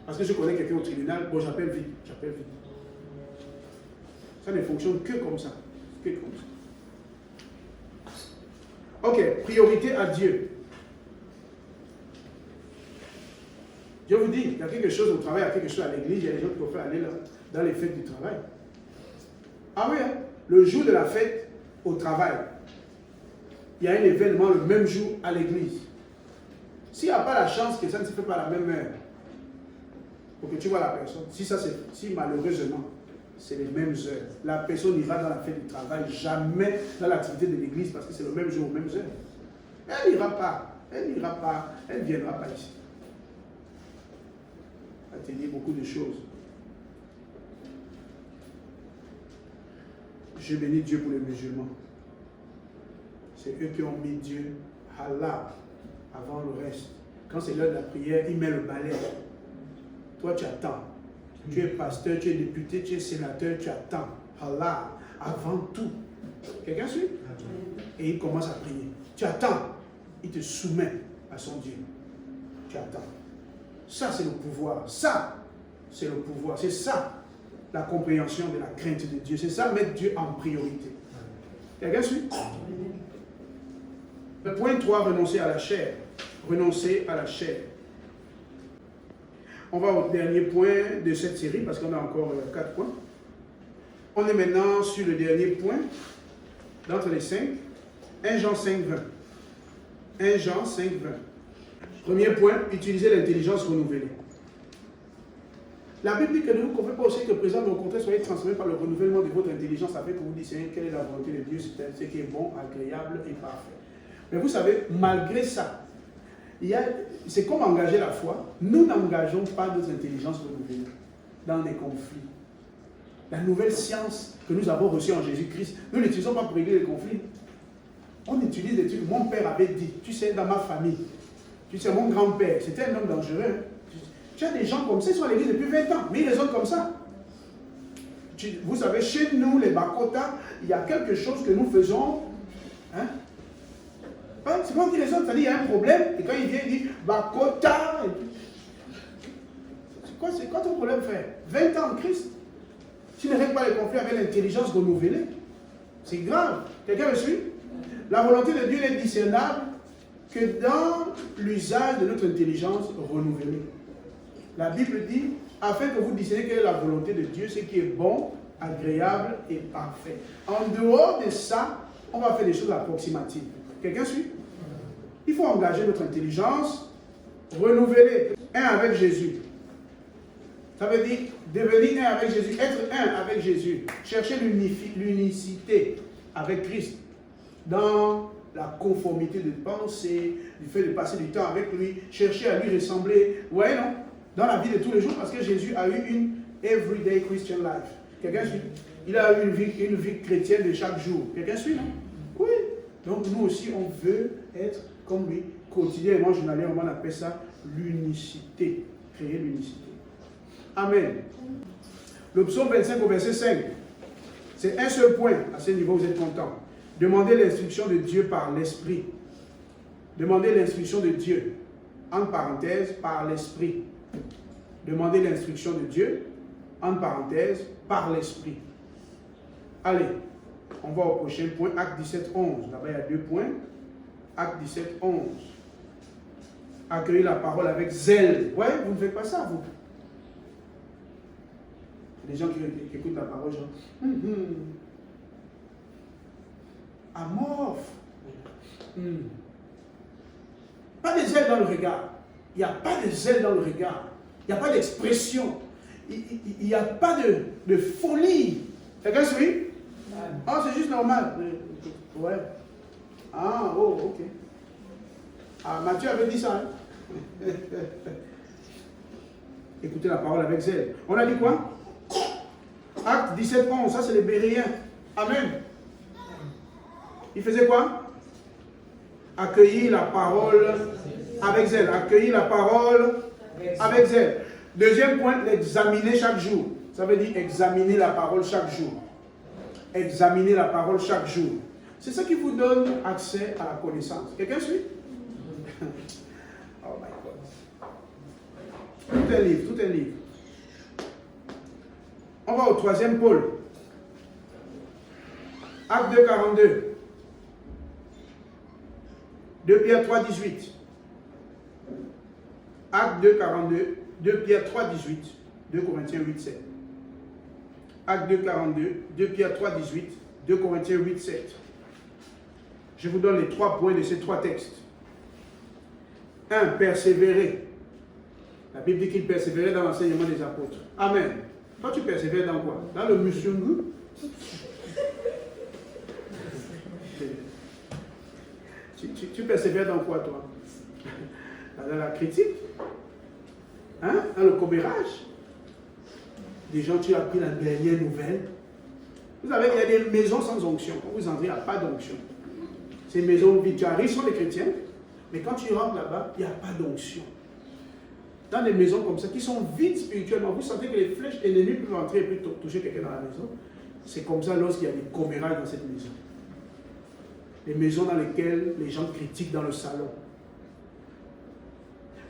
Parce que je connais quelqu'un au tribunal, bon, j'appelle vite. Ça ne fonctionne que comme ça. Ok, priorité à Dieu. Je vous dis, il y a quelque chose au travail, il y a quelque chose à l'église, il y a des gens qui peuvent aller là, dans les fêtes du travail. Ah oui, hein? Le jour de la fête au travail, il y a un événement le même jour à l'église. S'il n'y a pas la chance que ça ne se fait pas à la même heure, pour que tu vois la personne, si malheureusement c'est les mêmes heures, la personne ira dans la fête du travail, jamais dans l'activité de l'église parce que c'est le même jour, aux mêmes heures. Elle n'ira pas, elle ne viendra pas ici. Elle te dit beaucoup de choses. Je bénis Dieu pour les musulmans. C'est eux qui ont mis Dieu, Allah, avant le reste. Quand c'est l'heure de la prière, il met le balai. Toi, tu attends. Tu es pasteur, tu es député, tu es sénateur, tu attends. Allah, avant tout. Quelqu'un suit? Et il commence à prier. Tu attends. Il te soumet à son Dieu. Tu attends. Ça, c'est le pouvoir. Ça, c'est le pouvoir. C'est ça, la compréhension de la crainte de Dieu. C'est ça, mettre Dieu en priorité. Quelqu'un suit? Le point 3, renoncer à la chair. Renoncer à la chair. On va au dernier point de cette série parce qu'on a encore 4 points. On est maintenant sur le dernier point d'entre les 5. 1 Jean 5, 20. 1 Jean 5, 20. Premier point, utiliser l'intelligence renouvelée. La Bible dit que ne vous confiez pas aussi que présent, mais au contraire, soyez transformés par le renouvellement de votre intelligence afin que vous discerniez quelle est la volonté de Dieu, ce qui est bon, agréable et parfait. Mais vous savez, malgré ça, c'est comme engager la foi. Nous n'engageons pas notre intelligence renouvelée dans des conflits. La nouvelle science que nous avons reçue en Jésus-Christ, nous ne l'utilisons pas pour régler les conflits. On utilise des trucs. Mon père avait dit, tu sais, dans ma famille, tu sais, mon grand-père, c'était un homme dangereux. Tu as des gens comme ça, ils sont à l'église depuis 20 ans, mais ils raisonnent comme ça. Vous savez, chez nous, les Bakota, il y a quelque chose que nous faisons. Hein? C'est pas que les autres, ça dit il y a un problème, et quand il vient, il dit Bakota. C'est quoi ton problème, frère? 20 ans en Christ. Tu ne règles pas les conflits avec l'intelligence renouvelée. C'est grave. Quelqu'un me suit? La volonté de Dieu n'est discernable que dans l'usage de notre intelligence renouvelée. La Bible dit, afin que vous discerniez quelle est la volonté de Dieu, ce qui est bon, agréable et parfait. En dehors de ça, on va faire des choses approximatives. Quelqu'un suit? Il faut engager notre intelligence renouvelée. Un avec Jésus. Ça veut dire devenir un avec Jésus, être un avec Jésus. Chercher l'unicité avec Christ. Dans la conformité de pensée, du fait de passer du temps avec lui, chercher à lui ressembler. Vous voyez, non? Dans la vie de tous les jours, parce que Jésus a eu une everyday Christian life. Quelqu'un suit? Il a eu une vie chrétienne de chaque jour. Quelqu'un suit, non? Oui. Donc nous aussi, on veut être comme lui, quotidiennement, journalièrement, on appelle ça l'unicité. Créer l'unicité. Amen. Le psaume 25 au verset 5. C'est un seul point. À ce niveau, vous êtes content. Demandez l'instruction de Dieu par l'Esprit. Demandez l'instruction de Dieu. En parenthèse, par l'Esprit. Demandez l'instruction de Dieu. En parenthèse, par l'Esprit. Allez, on va au prochain point. Acte 17, 11. Là-bas, il y a 2 points. Acte 17, 11. Accueillir la parole avec zèle. Ouais, vous ne faites pas ça, vous. Les gens qui écoutent la parole, genre, amorphe. Pas de zèle dans le regard. Il n'y a pas de zèle dans le regard. Il n'y a pas d'expression. Il n'y a pas de folie. Quelqu'un suit? Ah, c'est juste normal. Ouais. Ah, oh, ok. Ah, Matthieu avait dit ça. Hein? Écoutez la parole avec zèle. On a dit quoi? Acte 17, 11, ça c'est les Béréens. Amen. Il faisait quoi? Accueillir la parole avec zèle. Accueillir la parole avec zèle. Deuxième point, l'examiner chaque jour. Ça veut dire examiner la parole chaque jour. Examiner la parole chaque jour. C'est ça qui vous donne accès à la connaissance. Quelqu'un suit? Oh my God. Tout un livre, tout un livre. On va au 3e pôle. Acte 2, 42. 2 Pierre 3, 18. Acte 2, 42. 2 Pierre 3, 18. 2 Corinthiens 8, 7. Acte 2, 42. 2 Pierre 3, 18. 2 Corinthiens 8, 7. Je vous donne les 3 points de ces 3 textes. 1. Persévérer. La Bible dit qu'il persévérait dans l'enseignement des apôtres. Amen. Toi, tu persévères dans quoi? Dans le monsieur nous? Tu persévères dans quoi, toi? Dans la critique? Hein? Dans le commérage? Des gens, tu as pris la dernière nouvelle. Vous savez, il y a des maisons sans onction. Quand vous entrez, il n'y a pas d'onction. Ces maisons vides, tu arrives, sont des chrétiens, mais quand tu rentres là-bas, il n'y a pas d'onction. Dans des maisons comme ça, qui sont vides spirituellement, vous sentez que les flèches ennemies peuvent entrer et puis toucher quelqu'un dans la maison. C'est comme ça lorsqu'il y a des commérages dans cette maison. Les maisons dans lesquelles les gens critiquent dans le salon.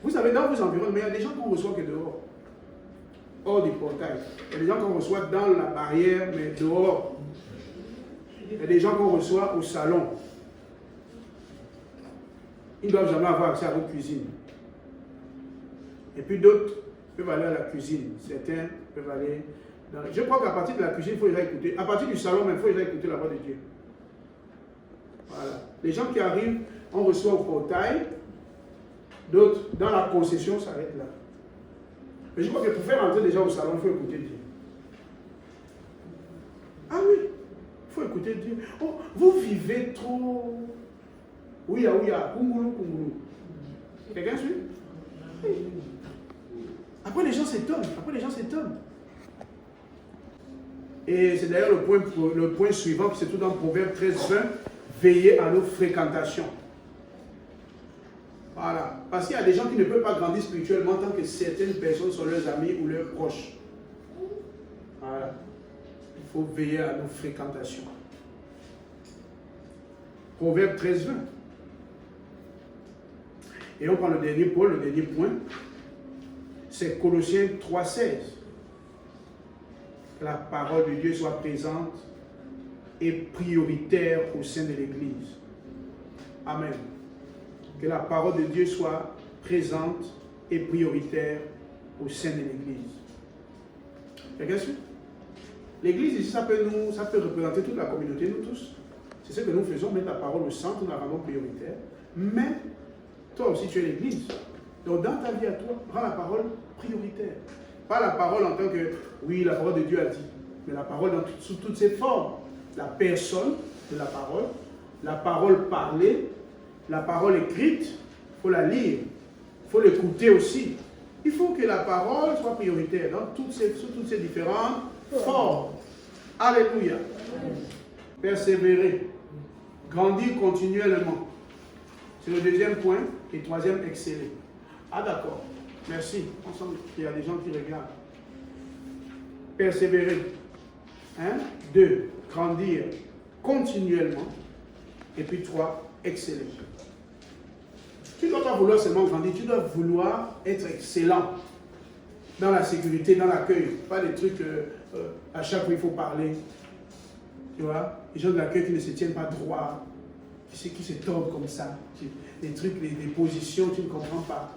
Vous savez, dans vos environnements, il y a des gens qu'on reçoit que dehors. Hors du portail. Il y a des gens qu'on reçoit dans la barrière, mais dehors. Il y a des gens qu'on reçoit au salon. Ils ne doivent jamais avoir accès à votre cuisine. Et puis d'autres peuvent aller à la cuisine. Certains peuvent aller dans... Je crois qu'à partir de la cuisine, il faut déjà écouter. À partir du salon, il faut déjà écouter la voix de Dieu. Voilà. Les gens qui arrivent, on reçoit au portail. D'autres, dans la concession, s'arrêtent là. Mais je crois que pour faire entrer déjà au salon, il faut écouter Dieu. Ah oui, il faut écouter Dieu. Oh, vous vivez trop... Oui, Kungulu, Kungulu. Quelqu'un suit? Oui. Après, les gens s'étonnent. Et c'est d'ailleurs le point suivant, qui se trouve dans Proverbe 13, 20. Veillez à nos fréquentations. Voilà. Parce qu'il y a des gens qui ne peuvent pas grandir spirituellement tant que certaines personnes sont leurs amis ou leurs proches. Voilà. Il faut veiller à nos fréquentations. Proverbe 13, 20. Et on prend le dernier point, c'est Colossiens 3,16. Que la parole de Dieu soit présente et prioritaire au sein de l'Église. Amen. Que la parole de Dieu soit présente et prioritaire au sein de l'Église. Quelqu'un suit? L'Église ici, ça peut représenter toute la communauté, nous tous. C'est ce que nous faisons, mettre la parole au centre, nous la rendons prioritaire. Mais toi aussi, tu es l'Église. Donc dans ta vie à toi, prends la parole prioritaire. Pas la parole en tant que, oui, la parole de Dieu a dit, mais la parole sous toutes ses formes. La personne de la parole parlée, la parole écrite, il faut la lire, il faut l'écouter aussi. Il faut que la parole soit prioritaire sous toutes ces différentes formes. Alléluia. Persévérer. Grandir continuellement. C'est le deuxième point. Et troisième, exceller. Ah d'accord. Merci. Ensemble, il y a des gens qui regardent. Persévérer. 2. Grandir continuellement. Et puis 3. Exceller. Tu ne dois pas vouloir seulement grandir, tu dois vouloir être excellent dans la sécurité, dans l'accueil. Pas des trucs à chaque fois il faut parler. Tu vois, les gens de l'accueil qui ne se tiennent pas droit, qui se tordent comme ça. Des trucs, des positions, tu ne comprends pas.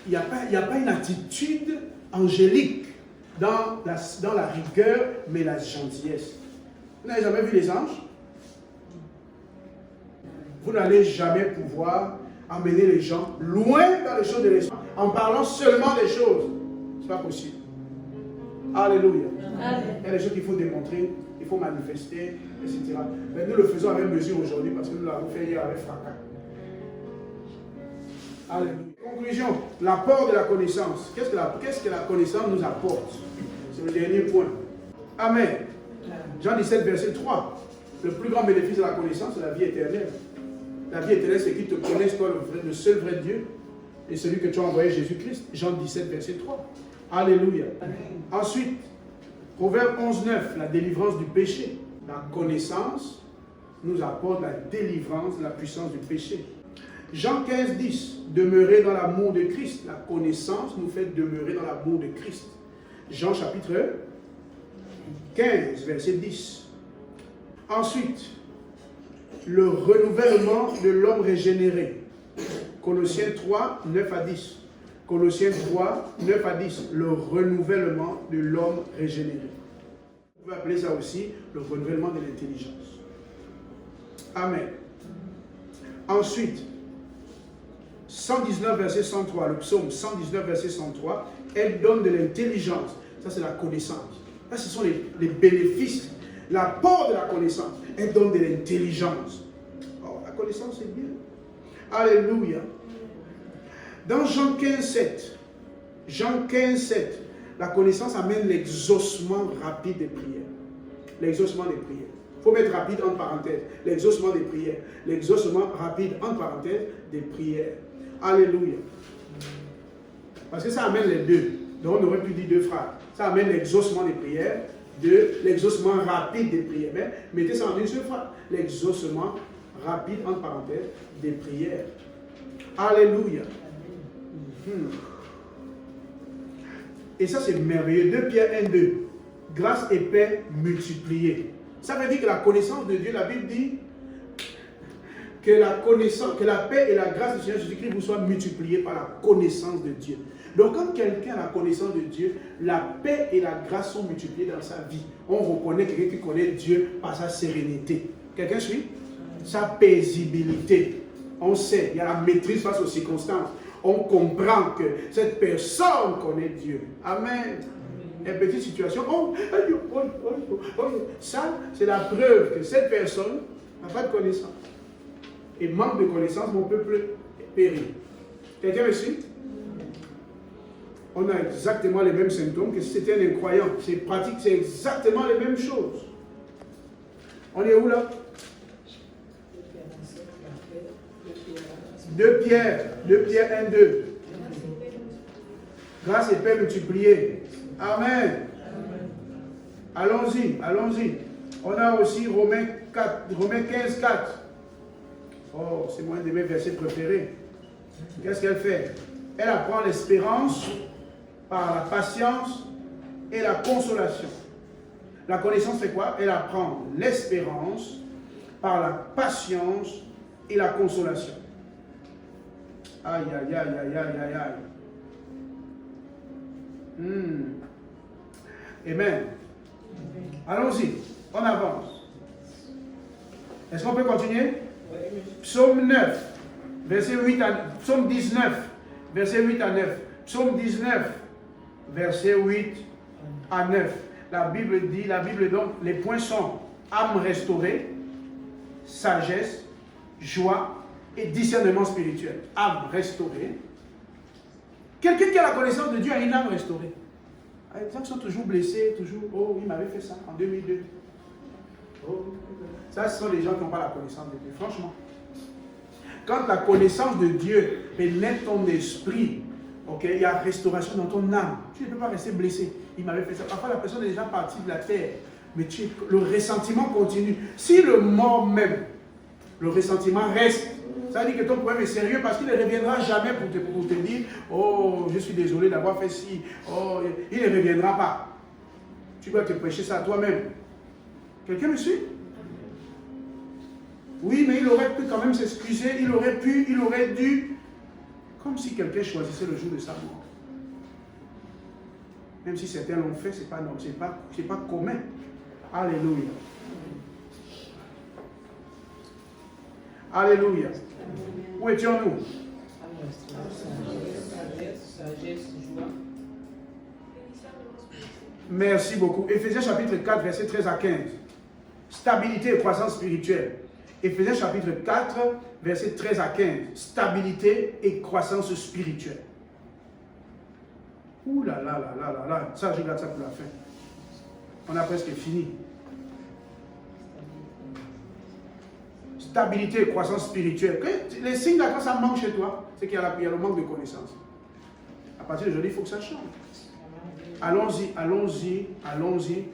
Il n'y a pas une attitude angélique dans la rigueur, mais la gentillesse. Vous n'avez jamais vu les anges? Vous n'allez jamais pouvoir emmener les gens loin dans les choses de l'esprit en parlant seulement des choses. Ce n'est pas possible. Alléluia. Amen. Il y a des choses qu'il faut démontrer, il faut manifester, etc. Mais nous le faisons avec mesure aujourd'hui parce que nous l'avons fait hier avec fracas. Alléluia. Conclusion, l'apport de la connaissance. Qu'est-ce que la connaissance nous apporte? C'est le dernier point. Amen. Jean 17, verset 3. Le plus grand bénéfice de la connaissance, c'est la vie éternelle. La vie éternelle, c'est qu'ils te connaissent, toi, le seul vrai Dieu, et celui que tu as envoyé, Jésus-Christ. Jean 17, verset 3. Alléluia. Amen. Ensuite, Proverbe 11, 9, la délivrance du péché. La connaissance nous apporte la délivrance de la puissance du péché. Jean 15, 10, demeurer dans l'amour de Christ. La connaissance nous fait demeurer dans l'amour de Christ. Jean chapitre 15, verset 10. Ensuite, le renouvellement de l'homme régénéré. Colossiens 3, 9 à 10. Colossiens 3, 9 à 10. Le renouvellement de l'homme régénéré. Vous pouvez appeler ça aussi le renouvellement de l'intelligence. Amen. Ensuite, 119 verset 103, le psaume 119 verset 103, elle donne de l'intelligence. Ça c'est la connaissance. Là ce sont les bénéfices, l'apport de la connaissance. Elle donne de l'intelligence. Oh, la connaissance c'est bien. Alléluia. Dans Jean 15, 7, la connaissance amène l'exaucement rapide des prières. L'exaucement des prières. Il faut mettre rapide entre parenthèses. L'exaucement des prières. L'exaucement rapide entre parenthèses des prières. Alléluia. Parce que ça amène les deux. Donc on aurait pu dire deux phrases. Ça amène l'exaucement des prières, l'exaucement rapide des prières. Mais mettez ça en une seule phrase. L'exaucement rapide entre parenthèses des prières. Alléluia. Et ça c'est merveilleux. 2 Pierre 1, 2. Grâce et paix multipliées. Ça veut dire que la connaissance de Dieu, la Bible dit que la paix et la grâce du Seigneur Jésus-Christ vous soient multipliées par la connaissance de Dieu. Donc quand quelqu'un a la connaissance de Dieu, la paix et la grâce sont multipliées dans sa vie. On reconnaît quelqu'un qui connaît Dieu par sa sérénité. Quelqu'un suit? Sa paisibilité. On sait, il y a la maîtrise face aux circonstances. On comprend que cette personne connaît Dieu. Amen. Une petite situation, ça c'est la preuve que cette personne n'a pas de connaissance. Et manque de connaissance, mon peuple périt. Quelqu'un me suit? On a exactement les mêmes symptômes que si c'était un incroyant. C'est pratique, c'est exactement les mêmes choses. On est où là? 2 Pierre 1, 2. Grâce et paix multipliées. Amen. Allons-y. On a aussi Romains Romains 15, 4. Oh, c'est mon un de mes versets préférés. Qu'est-ce qu'elle fait? Elle apprend l'espérance par la patience et la consolation. La connaissance, c'est quoi? Elle apprend l'espérance par la patience et la consolation. Aïe, aïe, aïe, aïe, aïe, aïe, aïe. Amen. Allons-y, on avance. Est-ce qu'on peut continuer? Psaume 9, verset 8 à... Psaume 19, verset 8 à 9. Psaume 19, verset 8 à 9. La Bible dit, donc, les points sont âme restaurée, sagesse, joie et discernement spirituel. Âme restaurée. Quelqu'un qui a la connaissance de Dieu a une âme restaurée. Les gens sont toujours blessés, toujours, oh, il m'avait fait ça en 2002. Oh. Ça, ce sont les gens qui n'ont pas la connaissance de Dieu, franchement. Quand la connaissance de Dieu pénètre ton esprit, okay, il y a restauration dans ton âme. Tu ne peux pas rester blessé. Il m'avait fait ça. Parfois, la personne est déjà partie de la terre, mais le ressentiment continue. Si le mort même, le ressentiment reste, ça veut dire que ton problème est sérieux parce qu'il ne reviendra jamais pour te dire « Oh, je suis désolé d'avoir fait ci. » Oh, il ne reviendra pas. Tu dois te prêcher ça à toi-même. Quelqu'un me suit? Oui, mais il aurait pu quand même s'excuser. Il aurait dû. Comme si quelqu'un choisissait le jour de sa mort. Même si certains l'ont fait, ce n'est pas commun. Alléluia. Alléluia. Où étions-nous? Merci beaucoup. Éphésiens chapitre 4, verset 13 à 15. Stabilité et croissance spirituelle. Éphésiens chapitre 4, verset 13 à 15. Stabilité et croissance spirituelle. Ouh là là là là là là. Ça, je garde ça pour la fin. On a presque fini. Stabilité et croissance spirituelle. Les signes là, quand ça manque chez toi, c'est qu'il y a le manque de connaissance. À partir d'aujourd'hui, il faut que ça change. Allons-y, allons-y, allons-y.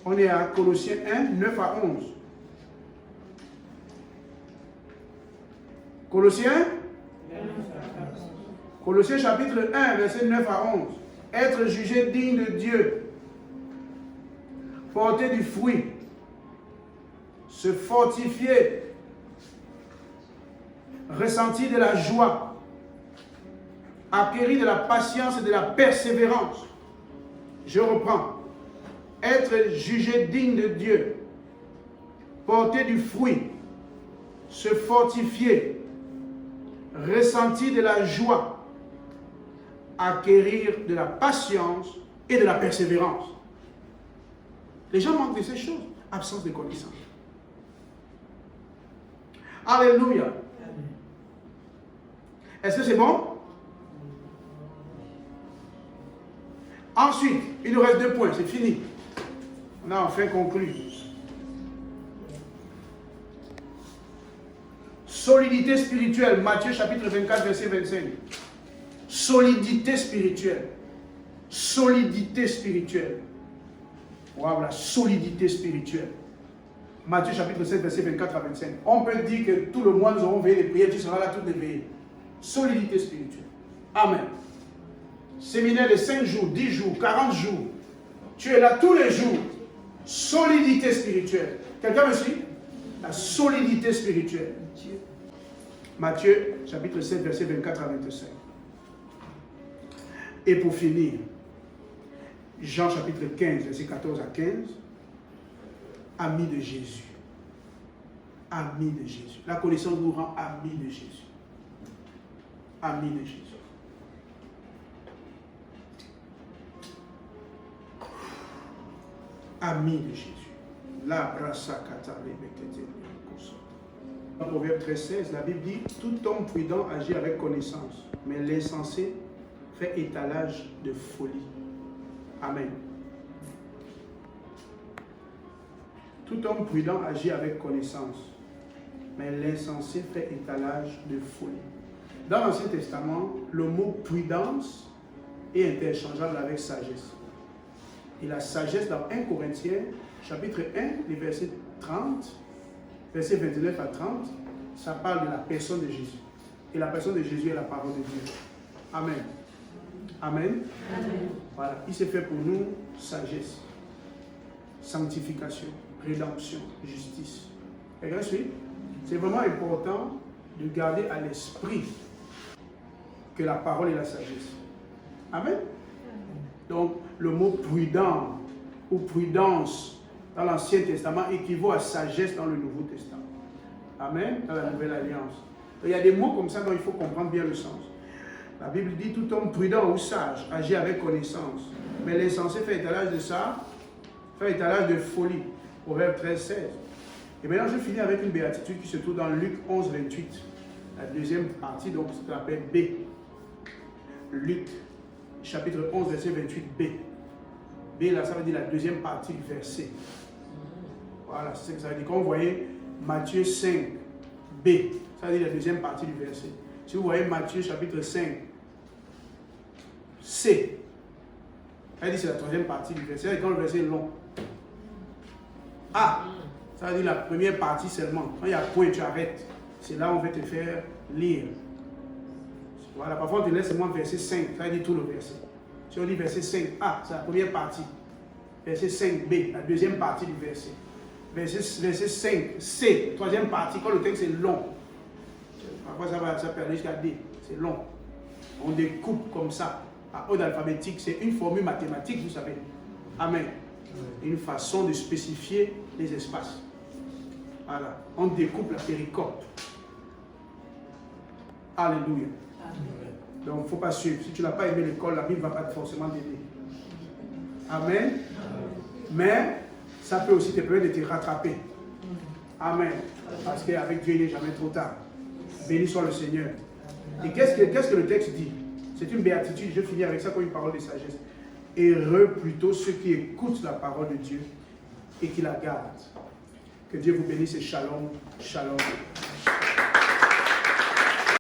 On est à Colossiens 1, 9 à 11. Colossiens chapitre 1, verset 9 à 11. Être jugé digne de Dieu. Porter du fruit. Se fortifier. Ressentir de la joie. Acquérir de la patience et de la persévérance. Je reprends. Être jugé digne de Dieu. Porter du fruit. Se fortifier. Ressentir de la joie. Acquérir de la patience et de la persévérance. Les gens manquent de ces choses. Absence de connaissance. Alléluia. Est-ce que c'est bon? Ensuite, il nous reste 2 points, c'est fini. On a enfin conclu. Solidité spirituelle, Matthieu chapitre 24, verset 25. Solidité spirituelle. Solidité spirituelle. Wow, la solidité spirituelle. Matthieu chapitre 7, verset 24 à 25. On peut dire que tout le mois nous aurons veillé les prières, tu seras là toutes les veillées. Solidité spirituelle. Amen. Séminaire de 5 jours, 10 jours, 40 jours. Tu es là tous les jours. Solidité spirituelle. Quelqu'un me suit? La solidité spirituelle. Matthieu chapitre 7, verset 24 à 25. Et pour finir, Jean chapitre 15, verset 14 à 15. Amis de Jésus. Amis de Jésus. La connaissance nous rend amis de Jésus. Amis de Jésus. Amis de Jésus. La brassa katale bekete. Dans Proverbe 13, la Bible dit, tout homme prudent agit avec connaissance, mais l'insensé fait étalage de folie. Amen. Tout homme prudent agit avec connaissance, mais l'insensé fait étalage de folie. Dans l'Ancien Testament, le mot prudence est interchangeable avec sagesse. Et la sagesse dans 1 Corinthiens, chapitre 1, les versets 30 versets 29 à 30, ça parle de la personne de Jésus. Et la personne de Jésus est la parole de Dieu. Amen. Amen. Amen. Voilà. Il s'est fait pour nous sagesse, sanctification, rédemption, justice. Et ensuite, c'est vraiment important de garder à l'esprit que la parole est la sagesse. Amen. Donc, le mot prudent ou prudence dans l'Ancien Testament équivaut à sagesse dans le Nouveau Testament. Amen. Dans la Nouvelle Alliance. Il y a des mots comme ça dont il faut comprendre bien le sens. La Bible dit tout homme prudent ou sage agit avec connaissance. Mais l'insensé fait étalage de ça, fait étalage de folie. Proverbe 13, 16. Et maintenant, je finis avec une béatitude qui se trouve dans Luc 11, 28. La deuxième partie, donc, ce qu'on appelle B. Luc, chapitre 11, verset 28b. B, là, ça veut dire la deuxième partie du verset. Voilà, c'est ce que ça veut dire. Quand vous voyez Matthieu 5, B, ça veut dire la deuxième partie du verset. Si vous voyez Matthieu, chapitre 5, C, ça veut dire c'est la troisième partie du verset. C'est quand le verset est long. A, ça veut dire la première partie seulement. Quand il y a point, tu arrêtes. C'est là où on va te faire lire. Voilà, parfois on te laisse seulement verset 5, ça veut dire tout le verset. Si on dit verset 5a, c'est la première partie. Verset 5b, la deuxième partie du verset. Verset 5c, troisième partie, quand le texte est long. Parfois ça peut aller jusqu'à D, c'est long. On découpe comme ça. À ordre alphabétique, c'est une formule mathématique, vous savez. Amen. Une façon de spécifier les espaces. Voilà. On découpe la péricope. Alléluia. Donc, il ne faut pas suivre. Si tu n'as pas aimé l'école, la Bible ne va pas forcément t'aider. Amen. Mais ça peut aussi te permettre de te rattraper. Amen. Parce qu'avec Dieu, il n'est jamais trop tard. Béni soit le Seigneur. Et qu'est-ce que le texte dit? C'est une béatitude. Je finis avec ça comme une parole de sagesse. Heureux plutôt ceux qui écoutent la parole de Dieu et qui la gardent. Que Dieu vous bénisse et shalom, shalom.